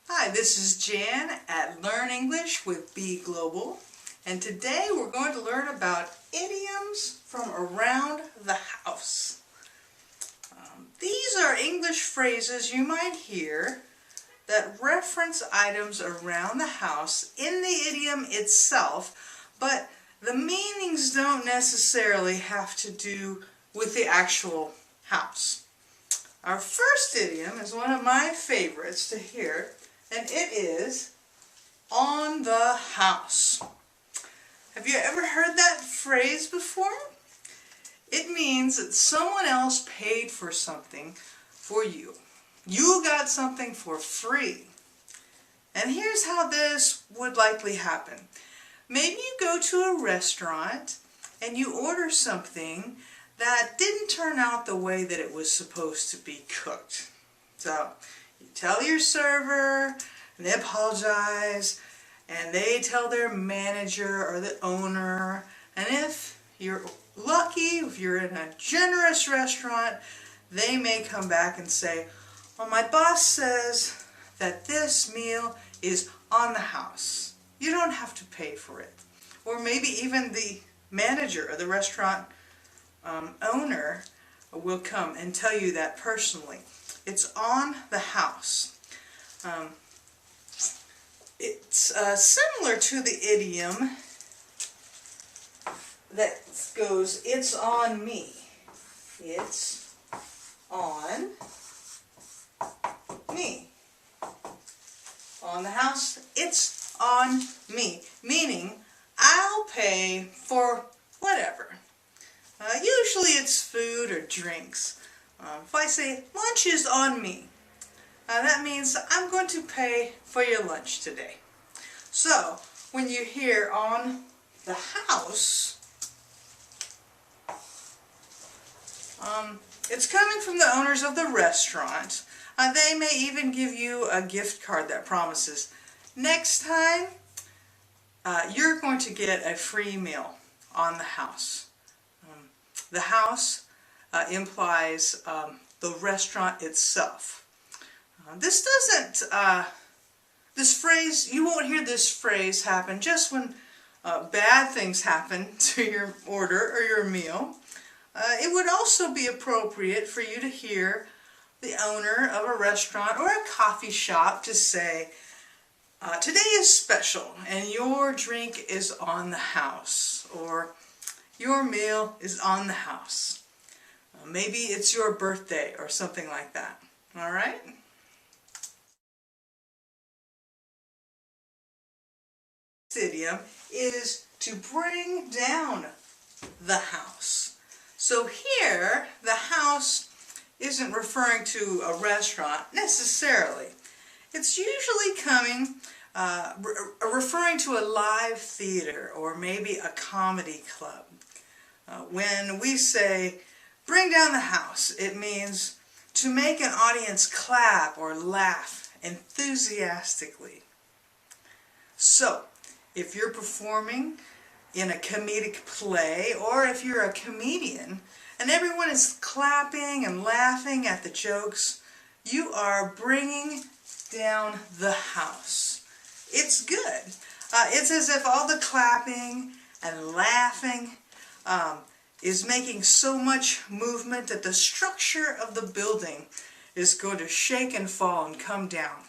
Hi, this is Jan at Learn English with Be Global, and today we're going to learn about idioms from around the house. These are English phrases you might hear that reference items around the house in the idiom itself, but the meanings don't necessarily have to do with the actual house. Our first idiom is one of my favorites to hear, and it is on the house. Have you ever heard that phrase before? It means that someone else paid for something for you. You got something for free. And here's how this would likely happen. Maybe you go to a restaurant and you order something that didn't turn out the way that it was supposed to be cooked. So you tell your server, and they apologize, and they tell their manager or the owner, and if you're lucky, if you're in a generous restaurant, they may come back and say, well, my boss says that this meal is on the house. You don't have to pay for it. Or maybe even the manager or the restaurant owner will come and tell you that personally. It's on the house. It's similar to the idiom that goes, it's on me. It's on me. On the house, it's on me. Meaning, I'll pay for whatever. Usually it's food or drinks. If I say, lunch is on me, that means I'm going to pay for your lunch today. So, when you hear on the house, it's coming from the owners of the restaurant. They may even give you a gift card that promises, next time, you're going to get a free meal on the house. The house implies the restaurant itself. This phrase, you won't hear this phrase happen just when bad things happen to your order or your meal. It would also be appropriate for you to hear the owner of a restaurant or a coffee shop to say, today is special and your drink is on the house, or your meal is on the house. Maybe it's your birthday or something like that. All right? This idiom is to bring down the house. So here, the house isn't referring to a restaurant necessarily. It's usually referring to a live theater or maybe a comedy club. When we say, bring down the house, it means to make an audience clap or laugh enthusiastically. So, if you're performing in a comedic play, or if you're a comedian, and everyone is clapping and laughing at the jokes, you are bringing down the house. It's good. It's as if all the clapping and laughing is making so much movement that the structure of the building is going to shake and fall and come down.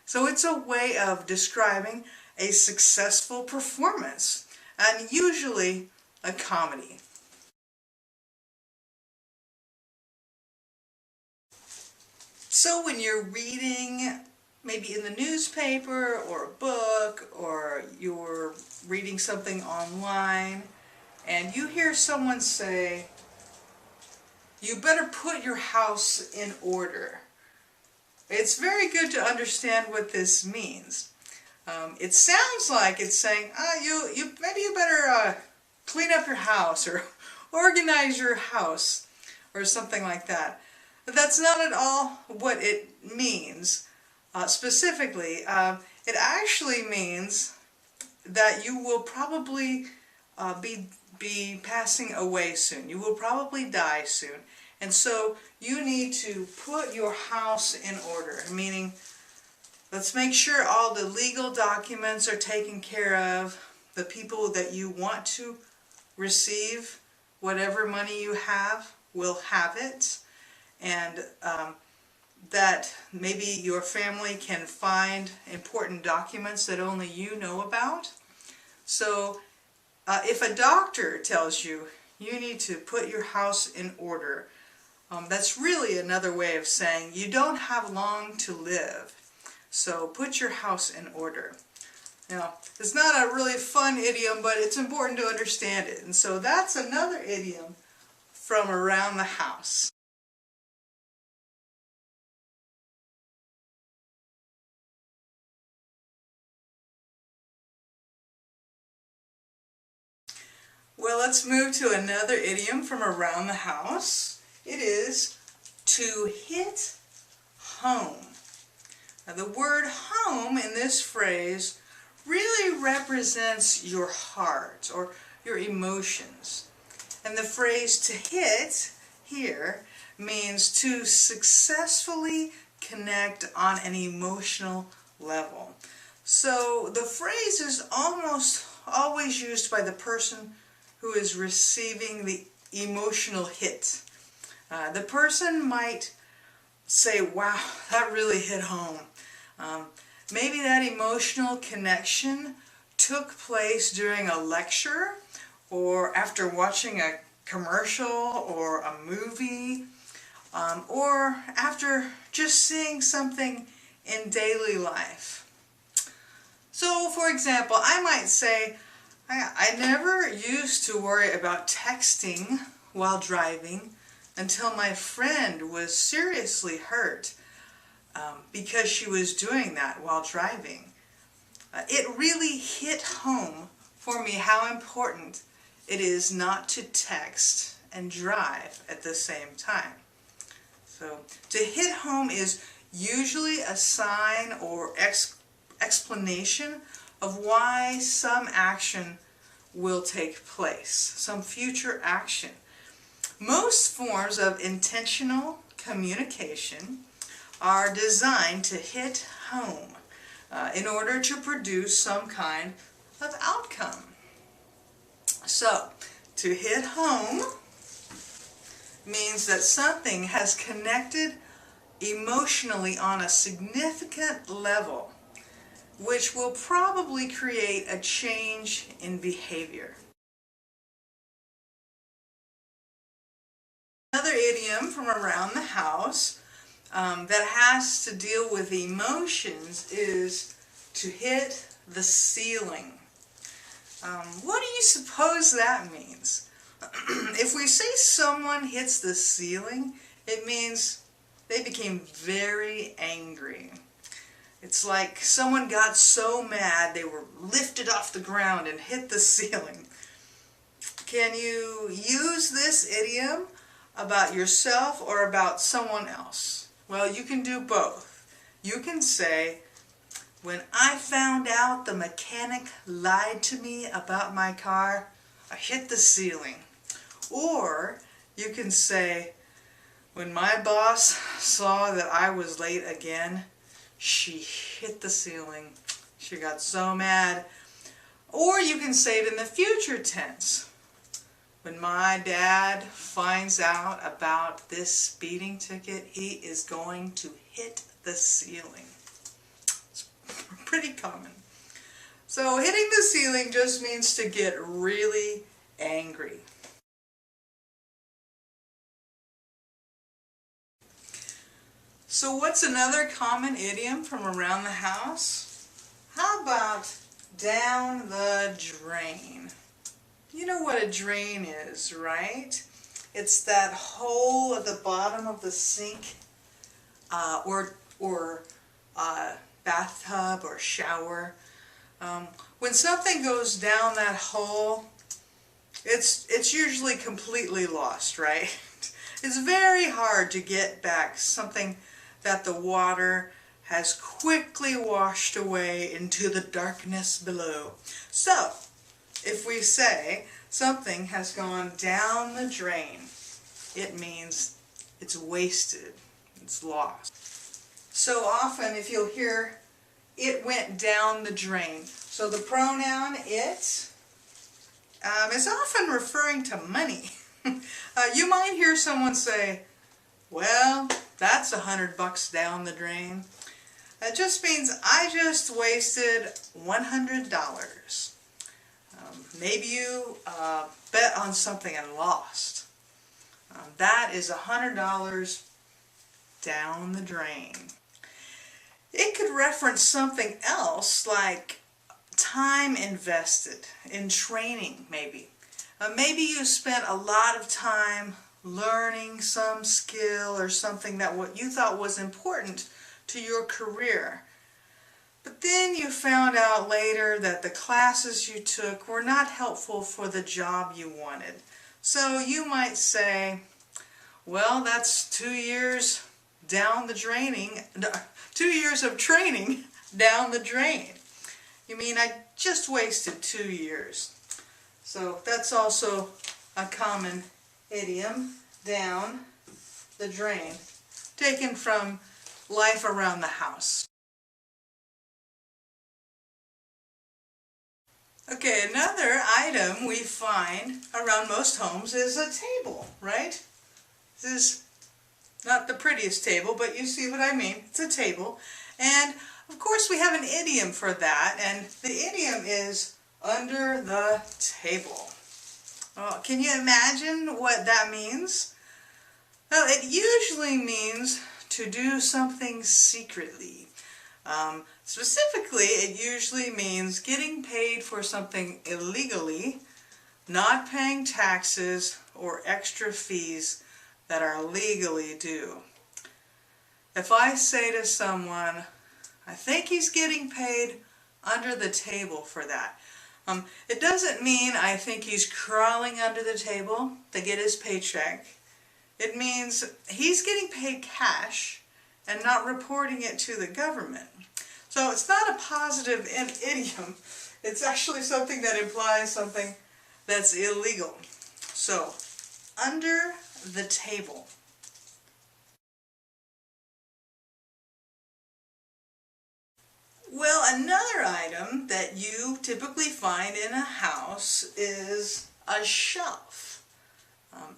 So it's a way of describing a successful performance, and usually a comedy. So when you're reading, maybe in the newspaper or a book, or you're reading something online, and you hear someone say, you better put your house in order. It's very good to understand what this means. It sounds like it's saying, maybe you better clean up your house or organize your house or something like that. But that's not at all what it means. Specifically, it actually means that you will probably be passing away soon. You will probably die soon. And so you need to put your house in order, meaning Let's make sure all the legal documents are taken care of. The people that you want to receive whatever money you have will have it. And that maybe your family can find important documents that only you know about. So if a doctor tells you you need to put your house in order, that's really another way of saying you don't have long to live. So put your house in order. Now, it's not a really fun idiom, but it's important to understand it. And so that's another idiom from around the house. Well, let's move to another idiom from around the house. It is to hit home. Now, the word home in this phrase really represents your heart or your emotions. And the phrase to hit here means to successfully connect on an emotional level. So the phrase is almost always used by the person who is receiving the emotional hit. The person might say, wow, that really hit home. Maybe that emotional connection took place during a lecture or after watching a commercial or a movie or after just seeing something in daily life. So, for example, I might say, I never used to worry about texting while driving until my friend was seriously hurt because she was doing that while driving. It really hit home for me how important it is not to text and drive at the same time. So to hit home is usually a sign or explanation of why some action will take place, some future action. Most forms of intentional communication are designed to hit home in order to produce some kind of outcome. So, to hit home means that something has connected emotionally on a significant level, which will probably create a change in behavior. Another idiom from around the house that has to deal with emotions is to hit the ceiling. What do you suppose that means? If we say someone hits the ceiling, it means they became very angry. It's like someone got so mad they were lifted off the ground and hit the ceiling. Can you use this idiom about yourself or about someone else? Well, you can do both. You can say, when I found out the mechanic lied to me about my car, I hit the ceiling. Or you can say, when my boss saw that I was late again, she hit the ceiling. She got so mad. Or you can say it in the future tense. When my dad finds out about this speeding ticket, he is going to hit the ceiling. It's pretty common. So hitting the ceiling just means to get really angry. So what's another common idiom from around the house? How about down the drain? You know what a drain is, right? It's that hole at the bottom of the sink or bathtub or shower. When something goes down that hole, it's usually completely lost, right? It's very hard to get back something that the water has quickly washed away into the darkness below. So, if we say something has gone down the drain, it means it's wasted, it's lost. So often, if you'll hear it went down the drain. So the pronoun it is often referring to money. You might hear someone say, well, that's $100 down the drain. That just means I just wasted $100. Maybe you bet on something and lost. That is $100 down the drain. It could reference something else like time invested in training, maybe. Maybe you spent a lot of time learning some skill or something that what you thought was important to your career. But then you found out later that the classes you took were not helpful for the job you wanted. So you might say, well, that's 2 years down the draining, 2 years of training down the drain. You mean I just wasted 2 years. So that's also a common idiom, down the drain, taken from life around the house. Okay, another item we find around most homes is a table, right? This is not the prettiest table, but you see what I mean. It's a table. And of course we have an idiom for that, and the idiom is under the table. Oh, can you imagine what that means? Well, it usually means to do something secretly. Specifically, it usually means getting paid for something illegally, not paying taxes or extra fees that are legally due. If I say to someone, I think he's getting paid under the table for that, it doesn't mean I think he's crawling under the table to get his paycheck. It means he's getting paid cash and not reporting it to the government. So it's not a positive idiom. It's actually something that implies something that's illegal. So, under the table. Well, another item that you typically find in a house is a shelf.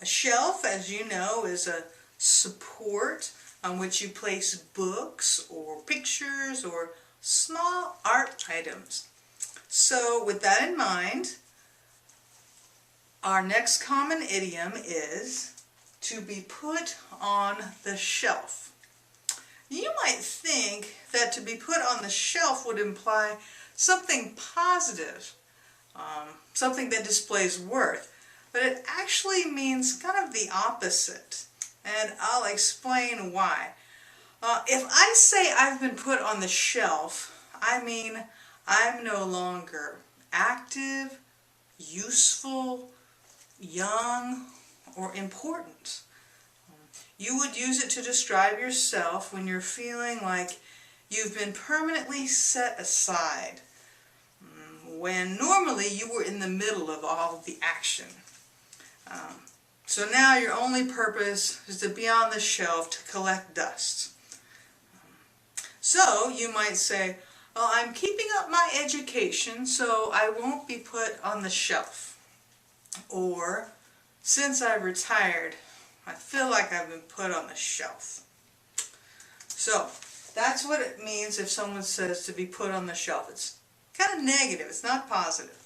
A shelf, as you know, is a support on which you place books or pictures or small art items. So with that in mind, our next common idiom is to be put on the shelf. You might think that to be put on the shelf would imply something positive, something that displays worth, but it actually means kind of the opposite. And I'll explain why. If I say I've been put on the shelf, I mean I'm no longer active, useful, young, or important. You would use it to describe yourself when you're feeling like you've been permanently set aside, when normally you were in the middle of all of the action. So now your only purpose is to be on the shelf to collect dust. So you might say, well, I'm keeping up my education so I won't be put on the shelf. Or, since I retired, I feel like I've been put on the shelf. So, that's what it means if someone says to be put on the shelf. It's kind of negative, it's not positive.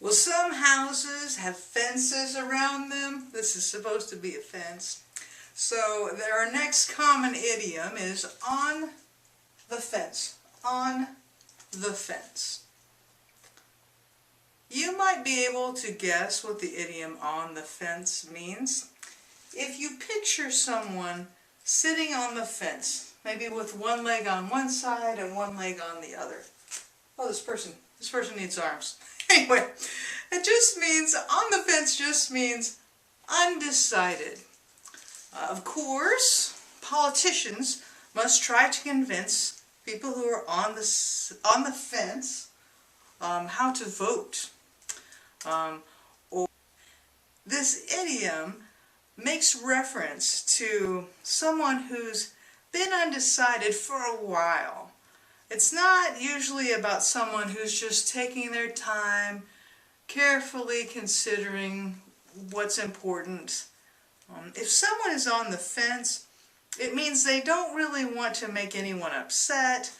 Well, some houses have fences around them. This is supposed to be a fence. So our next common idiom is on the fence. On the fence. You might be able to guess what the idiom on the fence means if you picture someone sitting on the fence, maybe with one leg on one side and one leg on the other. Oh, this person needs arms. Anyway, it just means, on the fence just means undecided. Of course, politicians must try to convince people who are on the fence how to vote. Or this idiom makes reference to someone who's been undecided for a while. It's not usually about someone who's just taking their time, carefully considering what's important. If someone is on the fence, it means they don't really want to make anyone upset,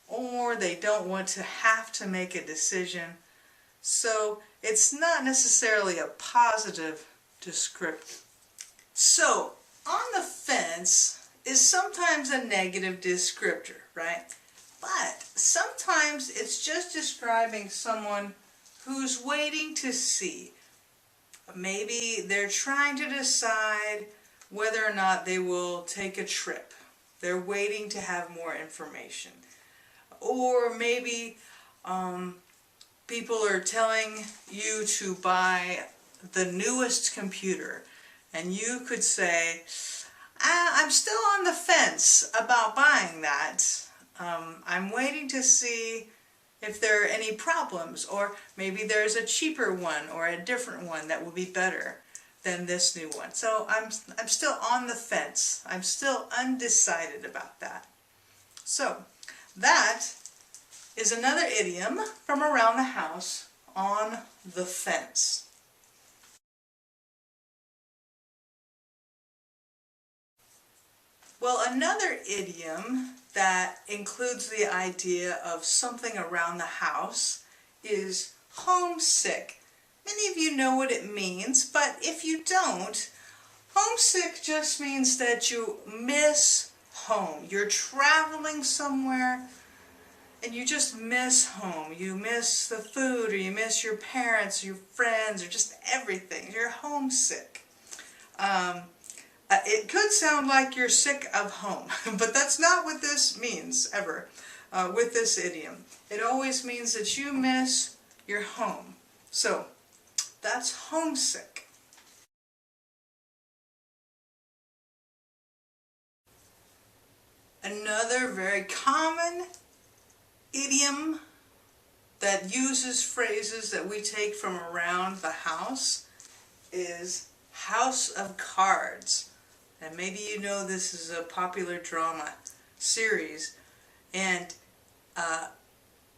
or they don't want to have to make a decision. So it's not necessarily a positive descriptor. So on the fence is sometimes a negative descriptor, right? But sometimes it's just describing someone who's waiting to see. Maybe they're trying to decide whether or not they will take a trip. They're waiting to have more information. Or maybe people are telling you to buy the newest computer, and you could say, I'm still on the fence about buying that. I'm waiting to see if there are any problems, or maybe there's a cheaper one or a different one that will be better than this new one. So I'm still on the fence. I'm still undecided about that. So that is another idiom from around the house, on the fence. Well, another idiom that includes the idea of something around the house is homesick. Many of you know what it means, but if you don't, homesick just means that you miss home. You're traveling somewhere and you just miss home. You miss the food, or you miss your parents, your friends, or just everything. You're homesick. It could sound like you're sick of home, but that's not what this means ever with this idiom. It always means that you miss your home. So that's homesick. Another very common idiom that uses phrases that we take from around the house is house of cards. And maybe you know this is a popular drama series, and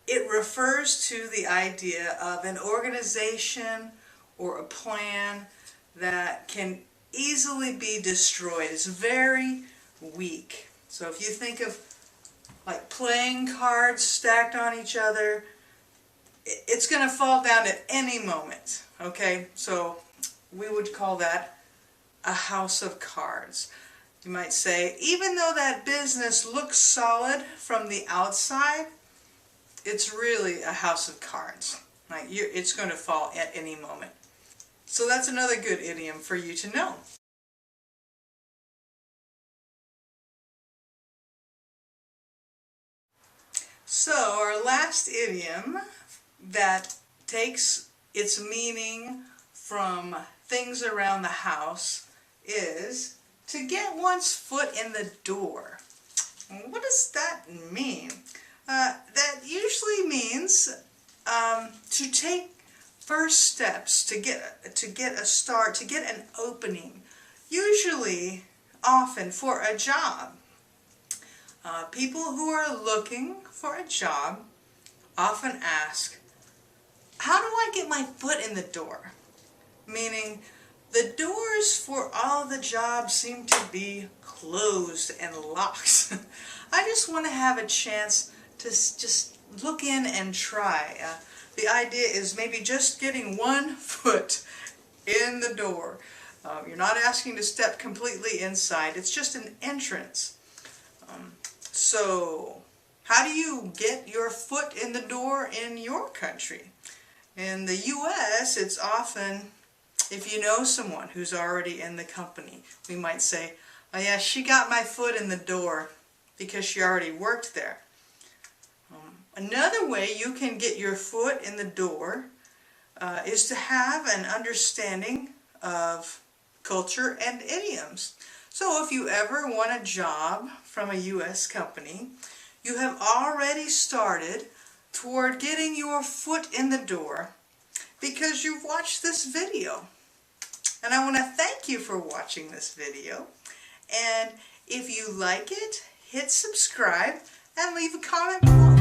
it refers to the idea of an organization or a plan that can easily be destroyed. It's very weak. So if you think of like playing cards stacked on each other, it's going to fall down at any moment. Okay, so we would call that a house of cards. You might say, even though that business looks solid from the outside, it's really a house of cards. Right? It's going to fall at any moment. So that's another good idiom for you to know. So our last idiom that takes its meaning from things around the house is to get one's foot in the door. What does that mean? That usually means to take first steps, to get a start, to get an opening. Usually, often for a job. People who are looking for a job often ask, how do I get my foot in the door? Meaning, the doors for all the jobs seem to be closed and locked. I just want to have a chance to just look in and try. The idea is maybe just getting one foot in the door. You're not asking to step completely inside. It's just an entrance. So, how do you get your foot in the door in your country? In the U.S., it's often, if you know someone who's already in the company, we might say, oh yeah, she got my foot in the door because she already worked there. Another way you can get your foot in the door is to have an understanding of culture, and idioms. So if you ever want a job from a U.S. company, you have already started toward getting your foot in the door because you've watched this video. And I want to thank you for watching this video. And if you like it, hit subscribe and leave a comment below.